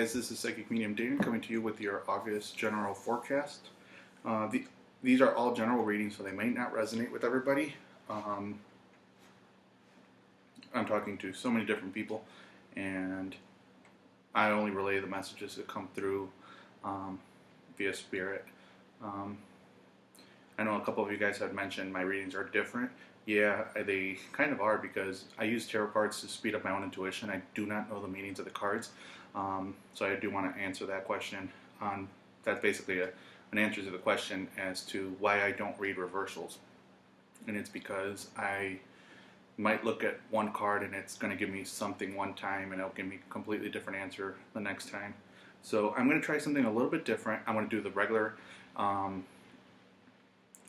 guys, this is Psychic Medium Dan coming to you with your August general forecast. These are all general readings, so they might not resonate with everybody. I'm talking to so many different people, and I only relay the messages that come through via spirit. I know a couple of you guys had mentioned my readings are different. Yeah, they kind of are, because I use tarot cards to speed up my own intuition. I do not know the meanings of the cards, so I do want to answer that question. That's basically an answer to the question as to why I don't read reversals. And it's because I might look at one card and it's going to give me something one time and it'll give me a completely different answer the next time. So I'm going to try something a little bit different. I'm going to do the regular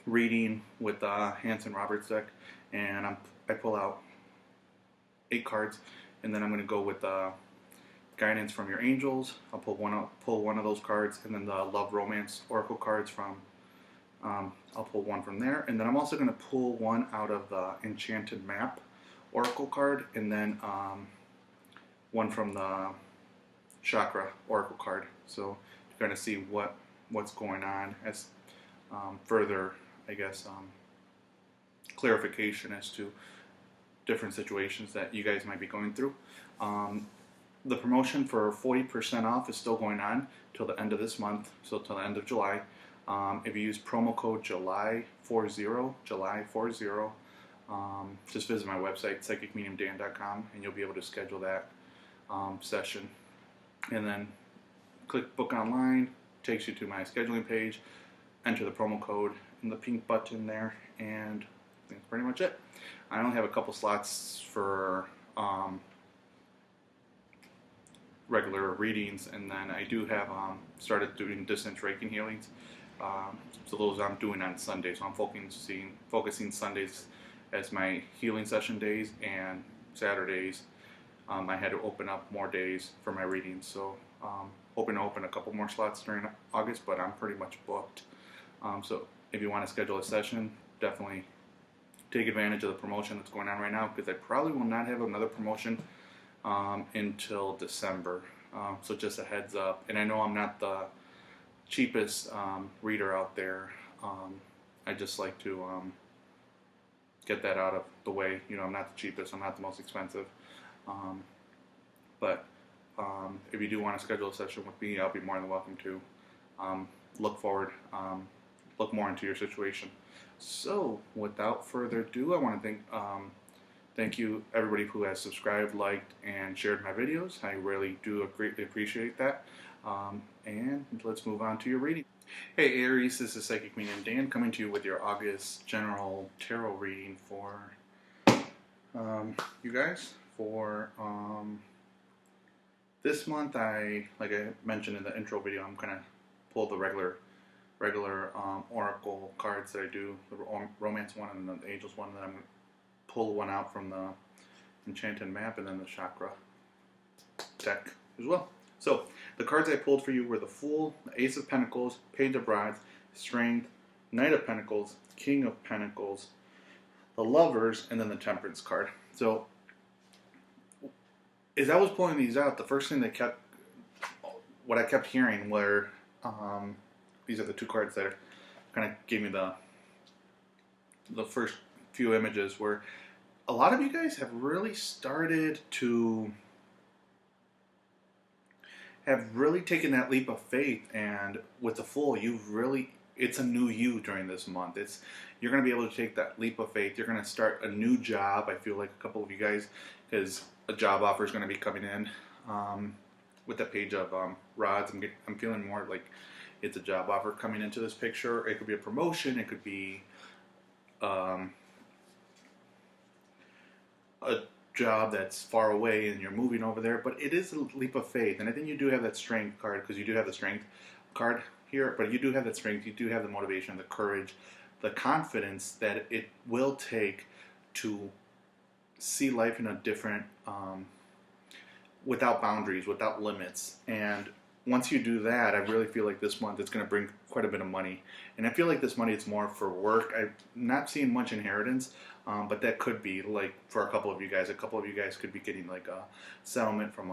reading with the Hanson-Roberts deck, and I pull out 8 cards, and then I'm going to go with guidance from your angels. I'll pull one of those cards, and then the love romance oracle cards from I'll pull one from there, and then I'm also going to pull one out of the enchanted map oracle card, and then one from the Chakra oracle card. So you're going to see what's going on as further, I guess, clarification as to different situations that you guys might be going through. The promotion for 40% off is still going on till the end of this month, so till the end of July. If you use promo code July40, just visit my website, psychicmediumdan.com, and you'll be able to schedule that session. And then click book online, takes you to my scheduling page, enter the promo code in the pink button there, and that's pretty much it. I only have a couple slots for regular readings, and then I do have started doing distance Reiki healings. So those I'm doing on Sundays. So I'm focusing Sundays as my healing session days, and Saturdays I had to open up more days for my readings. So hoping to open a couple more slots during August, but I'm pretty much booked. So if you want to schedule a session, definitely take advantage of the promotion that's going on right now, because I probably will not have another promotion until December. So just a heads up. And I know I'm not the cheapest reader out there. I just like to get that out of the way. You know, I'm not the cheapest, I'm not the most expensive. But if you do want to schedule a session with me, I'll be more than welcome to. Look more into your situation. So without further ado, I want to thank you everybody who has subscribed, liked, and shared my videos. I really do greatly appreciate that. And let's move on to your reading. Hey Aries, this is Psychic Medium Dan coming to you with your August general tarot reading for you guys. For this month, like I mentioned in the intro video, I'm gonna pull the regular oracle cards that I do, the romance one and the angels one, and then I'm gonna pull one out from the enchanted map, and then the chakra deck as well. So the cards I pulled for you were the Fool, the Ace of Pentacles, Page of Rods, Strength, Knight of Pentacles, King of Pentacles, the Lovers, and then the Temperance card. So as I was pulling these out, the first thing what I kept hearing were these are the two cards that kind of gave me the first few images, where a lot of you guys have really started to taken that leap of faith, and with the Fool, it's a new you during this month. You're going to be able to take that leap of faith. You're going to start a new job. I feel like a couple of you guys, because a job offer is going to be coming in with the Page of Rods. I'm feeling more like it's a job offer coming into this picture. It could be a promotion. It could be a job that's far away and you're moving over there, but it is a leap of faith. And I think you do have that strength card, because you do have the strength card here, but you do have that strength, you do have the motivation, the courage, the confidence that it will take to see life in a different, without boundaries, without limits. And once you do that, I really feel like this month it's going to bring quite a bit of money. And I feel like this money is more for work. I'm not seeing much inheritance, but that could be, like, for a couple of you guys. A couple of you guys could be getting like a settlement from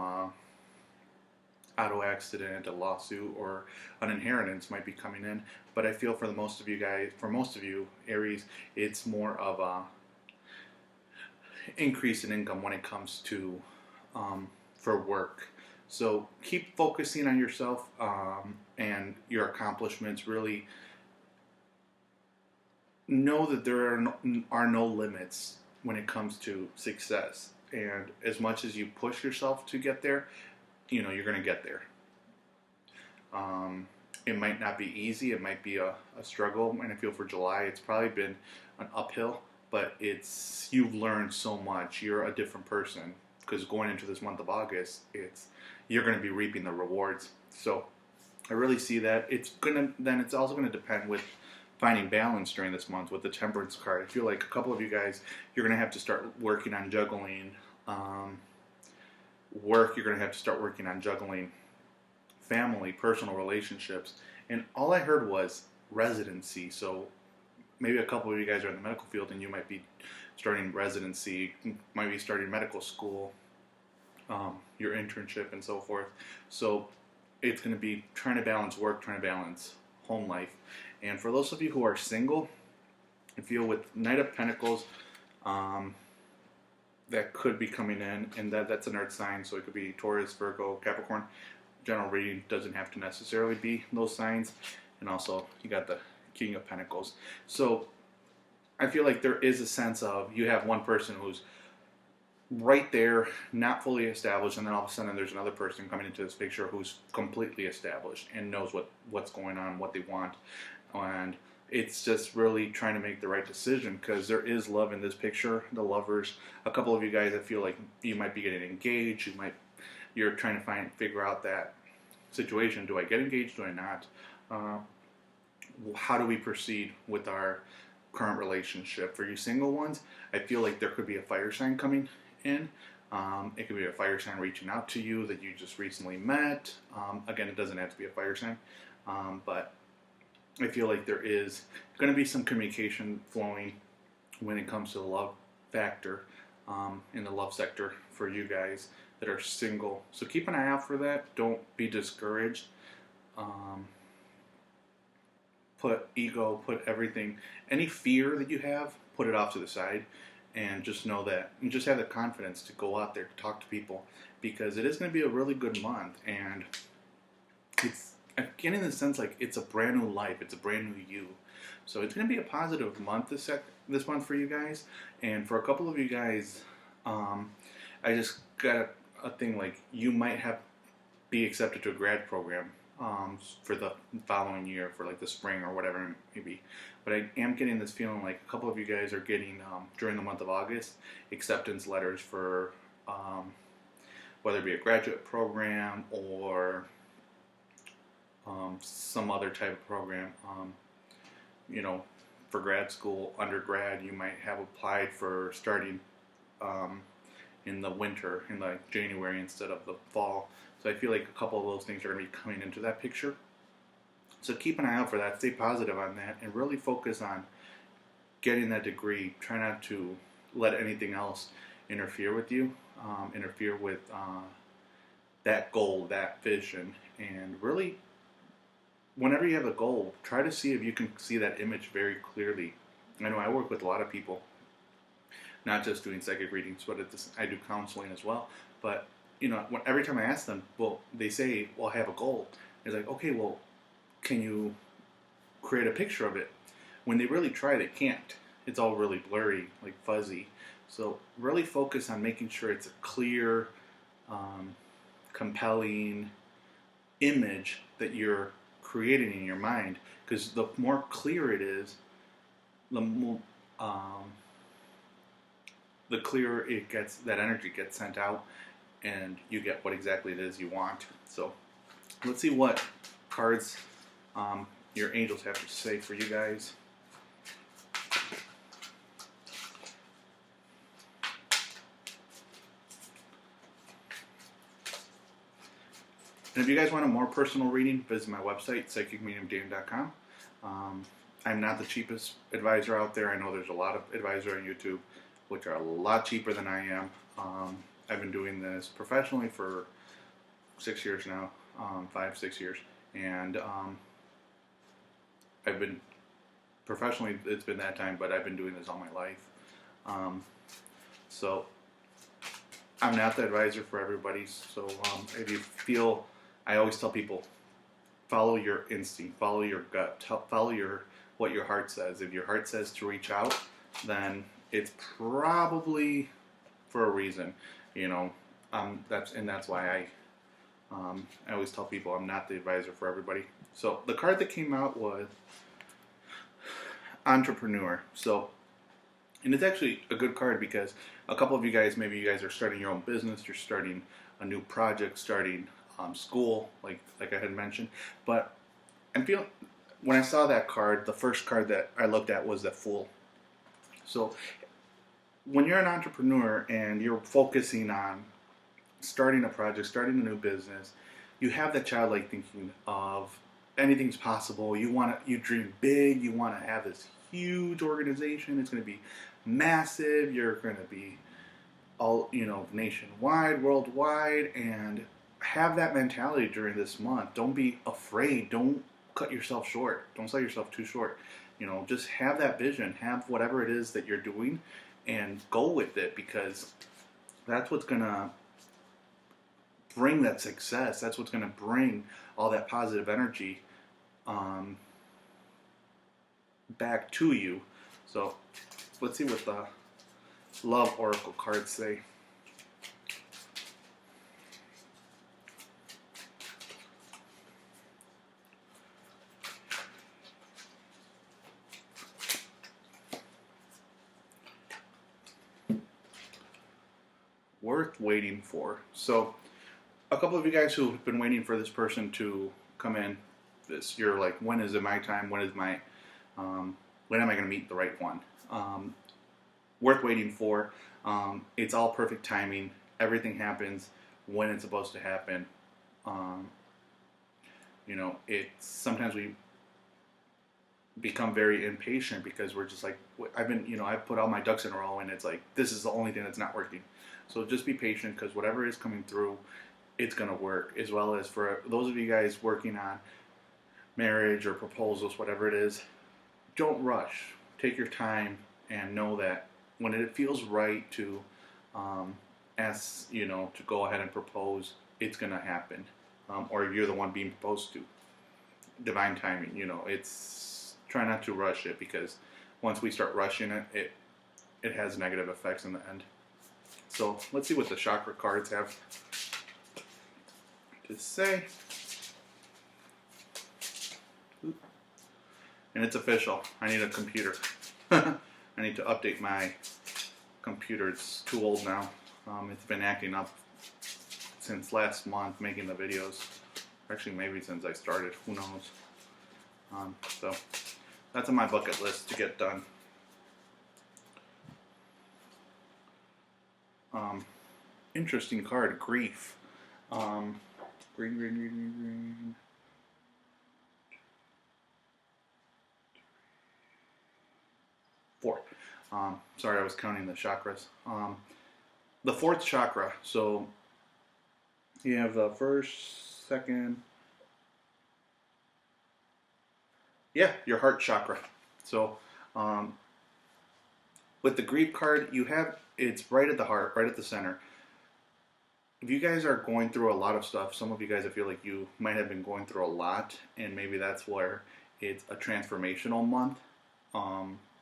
auto accident, a lawsuit, or an inheritance might be coming in. But I feel for most of you, Aries, it's more of a increase in income when it comes to for work. So keep focusing on yourself and your accomplishments. Really know that there are no limits when it comes to success. And as much as you push yourself to get there, you're going to get there. It might not be easy. It might be a struggle. And I feel for July, it's probably been an uphill. But you've learned so much. You're a different person because going into this month of August, you're going to be reaping the rewards. So I really see that. It's also going to depend with finding balance during this month with the Temperance card. I feel like a couple of you guys, you're going to have to start working on juggling work. You're going to have to start working on juggling family, personal relationships. And all I heard was residency. So maybe a couple of you guys are in the medical field and you might be starting residency, might be starting medical school, your internship and so forth. So it's going to be trying to balance work, trying to balance home life. And for those of you who are single, I feel with Knight of Pentacles, that could be coming in, and that's an earth sign, so it could be Taurus, Virgo, Capricorn. General reading doesn't have to necessarily be those signs. And also, you got the King of Pentacles. So I feel like there is a sense of you have one person who's right there, not fully established, and then all of a sudden there's another person coming into this picture who's completely established and knows what's going on, what they want. And it's just really trying to make the right decision because there is love in this picture. The lovers, a couple of you guys, I feel like you might be getting engaged. You're trying to figure out that situation. Do I get engaged? Do I not? How do we proceed with our current relationship? For you single ones, I feel like there could be a fire sign coming in. It could be a fire sign reaching out to you that you just recently met. Again, it doesn't have to be a fire sign, but I feel like there is going to be some communication flowing when it comes to the love factor in the love sector for you guys that are single. So keep an eye out for that. Don't be discouraged. Put ego, put everything, any fear that you have, put it off to the side, and just know that you just have the confidence to go out there, to talk to people, because it is going to be a really good month, and I'm getting the sense like it's a brand new life, it's a brand new you. So it's going to be a positive month this month for you guys, and for a couple of you guys, I just got a thing like you might be accepted to a grad program. For the following year, for like the spring or whatever it may be. But I am getting this feeling like a couple of you guys are getting, during the month of August, acceptance letters for whether it be a graduate program or some other type of program. For grad school, undergrad, you might have applied for starting in the winter, in like January instead of the fall. So I feel like a couple of those things are going to be coming into that picture. So keep an eye out for that. Stay positive on that. And really focus on getting that degree. Try not to let anything else interfere with you. Interfere with that goal, that vision. And really, whenever you have a goal, try to see if you can see that image very clearly. I know I work with a lot of people. Not just doing psychic readings, but I do counseling as well. But every time I ask them, well, they say, well, I have a goal. It's like, okay, well, can you create a picture of it? When they really try, they can't. It's all really blurry, like fuzzy. So really focus on making sure it's a clear, compelling image that you're creating in your mind. Because the more clear it is, the clearer it gets, that energy gets sent out, and you get what exactly it is you want. So let's see what cards your angels have to say for you guys. And if you guys want a more personal reading, visit my website, psychicmediumdan.com. I'm not the cheapest advisor out there. I know there's a lot of advisors on YouTube which are a lot cheaper than I am. I've been doing this professionally for 6 years now. 5, 6 years, and I've been professionally, it's been that time, but I've been doing this all my life. So I'm not the advisor for everybody. So if you feel, I always tell people, follow your instinct, follow your gut, follow what your heart says. If your heart says to reach out, then it's probably for a reason, you know. That's why I always tell people I'm not the advisor for everybody. So the card that came out was Entrepreneur. So, and it's actually a good card because a couple of you guys, maybe you guys are starting your own business, you're starting a new project, starting school, like I had mentioned. But I'm feeling, when I saw that card, the first card that I looked at was the Fool. So when you're an entrepreneur and you're focusing on starting a project, starting a new business, you have that childlike thinking of anything's possible. You dream big. You want to have this huge organization. It's going to be massive. You're going to be all, nationwide, worldwide, and have that mentality during this month. Don't be afraid. Don't cut yourself short. Don't sell yourself too short. Just have that vision. Have whatever it is that you're doing, and go with it, because that's what's going to bring that success. That's what's going to bring all that positive energy back to you. So let's see what the Love Oracle cards say. Worth waiting for. So a couple of you guys who have been waiting for this person to come in, you're like, when is it my time? When am I going to meet the right one? Worth waiting for. It's all perfect timing. Everything happens when it's supposed to happen. It's sometimes we become very impatient because we're just like, I've put all my ducks in a row, and it's like, this is the only thing that's not working. So just be patient, because whatever is coming through, it's going to work. As well as for those of you guys working on marriage or proposals, whatever it is, don't rush. Take your time and know that when it feels right to to go ahead and propose, it's going to happen. Or you're the one being proposed to. Divine timing, it's, try not to rush it, because once we start rushing it, it has negative effects in the end. So let's see what the chakra cards have to say. And it's official. I need a computer. I need to update my computer. It's too old now. It's been acting up since last month making the videos. Actually, maybe since I started. Who knows? So that's on my bucket list to get done. Interesting card, Grief. Green. 4. Sorry, I was counting the chakras. The 4th chakra. So you have the first, second. Yeah, your heart chakra. So with the Grief card, it's right at the heart, right at the center. If you guys are going through a lot of stuff, some of you guys, I feel like you might have been going through a lot, and maybe that's where it's a transformational month.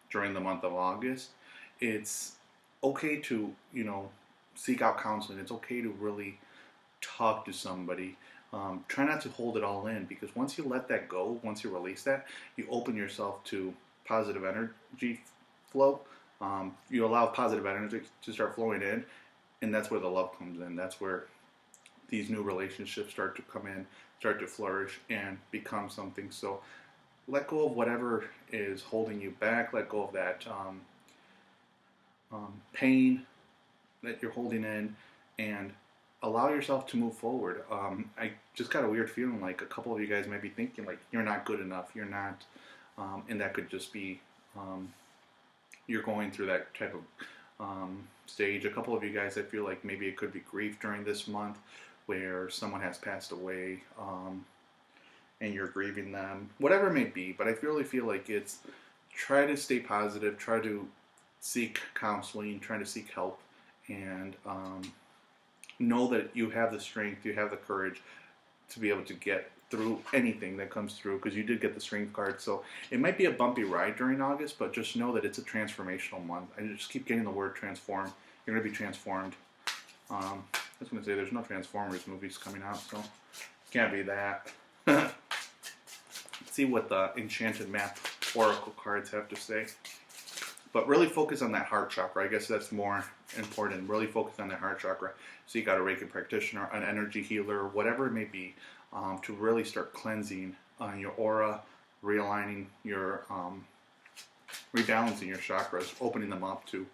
During the month of August, it's okay to, seek out counseling. It's okay to really talk to somebody. Try not to hold it all in, because once you let that go, once you release that, you open yourself to positive energy flow. You allow positive energy to start flowing in, and that's where the love comes in. That's where these new relationships start to come in, start to flourish, and become something. So let go of whatever is holding you back. Let go of that pain that you're holding in, and allow yourself to move forward. I just got a weird feeling like a couple of you guys may be thinking like you're not good enough, you're not, and that could just be you're going through that type of stage. A couple of you guys, I feel like maybe it could be grief during this month, where someone has passed away, and you're grieving them, whatever it may be. But I really feel like it's try to stay positive, try to seek counseling, try to seek help, and know that you have the strength, you have the courage to be able to get through anything that comes through, because you did get the strength card. So it might be a bumpy ride during August, but just know that it's a transformational month. I just keep getting the word transform. You're going to be transformed. I was going to say there's no Transformers movies coming out, so it can't be that. Let's see what the Enchanted Map Oracle cards have to say. But really focus on that heart chakra. I guess that's more important. Really focus on that heart chakra. So you got a Reiki practitioner, an energy healer, whatever it may be, to really start cleansing your aura, realigning your, rebalancing your chakras, opening them up to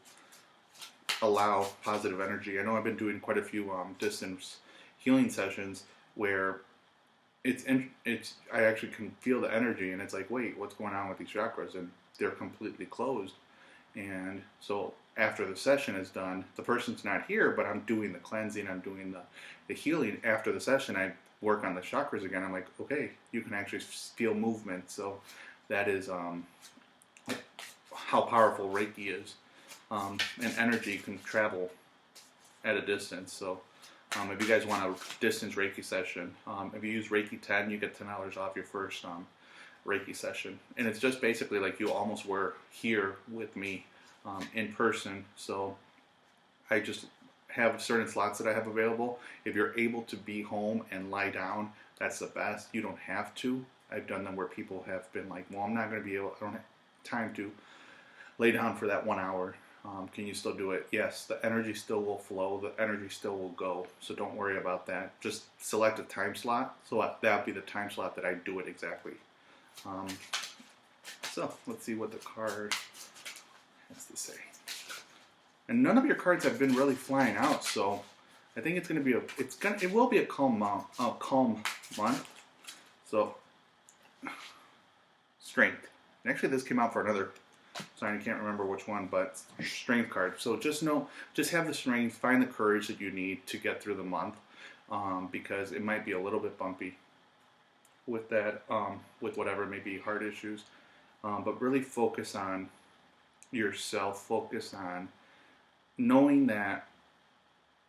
allow positive energy. I know I've been doing quite a few distance healing sessions where I actually can feel the energy, and it's like, wait, what's going on with these chakras? And they're completely closed. And so after the session is done, the person's not here, but I'm doing the cleansing, I'm doing the healing. After the session, I work on the chakras again. I'm like, okay, you can actually feel movement. So that is how powerful Reiki is. And energy can travel at a distance. So if you guys want a distance Reiki session, if you use Reiki 10, you get $10 off your first Reiki session. And it's just basically like you almost were here with me in person. So I just have certain slots that I have available. If you're able to be home and lie down, that's the best. You don't have to. I've done them where people have been like, well, I'm not going to be able, I don't have time to lay down for that 1 hour. Can you still do it? Yes, the energy still will flow. The energy still will go. So don't worry about that. Just select a time slot. So that'll be the time slot that I do it exactly. So let's see what the card has to say. And none of your cards have been really flying out, so I think it's going to be it will be a calm month. So strength. And actually, this came out for another sign. I can't remember which one, but strength card. So just have the strength, find the courage that you need to get through the month, because it might be a little bit bumpy with that, with whatever may be heart issues. But really focus on yourself. Focus on knowing that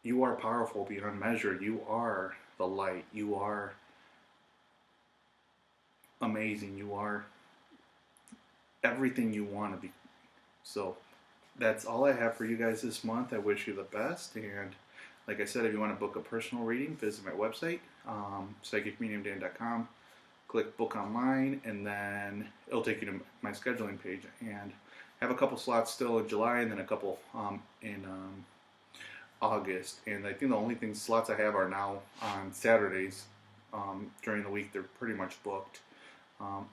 you are powerful beyond measure. You are the light. You are amazing. You are everything you want to be. So that's all I have for you guys this month. I wish you the best. And like I said, if you want to book a personal reading, visit my website, psychicmediumdan.com. Click book online, and then it'll take you to my scheduling page. And I have a couple slots still in July, and then a couple in August. And I think the only slots I have are now on Saturdays. During the week, they're pretty much booked.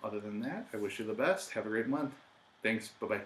Other than that, I wish you the best. Have a great month. Thanks. Bye-bye.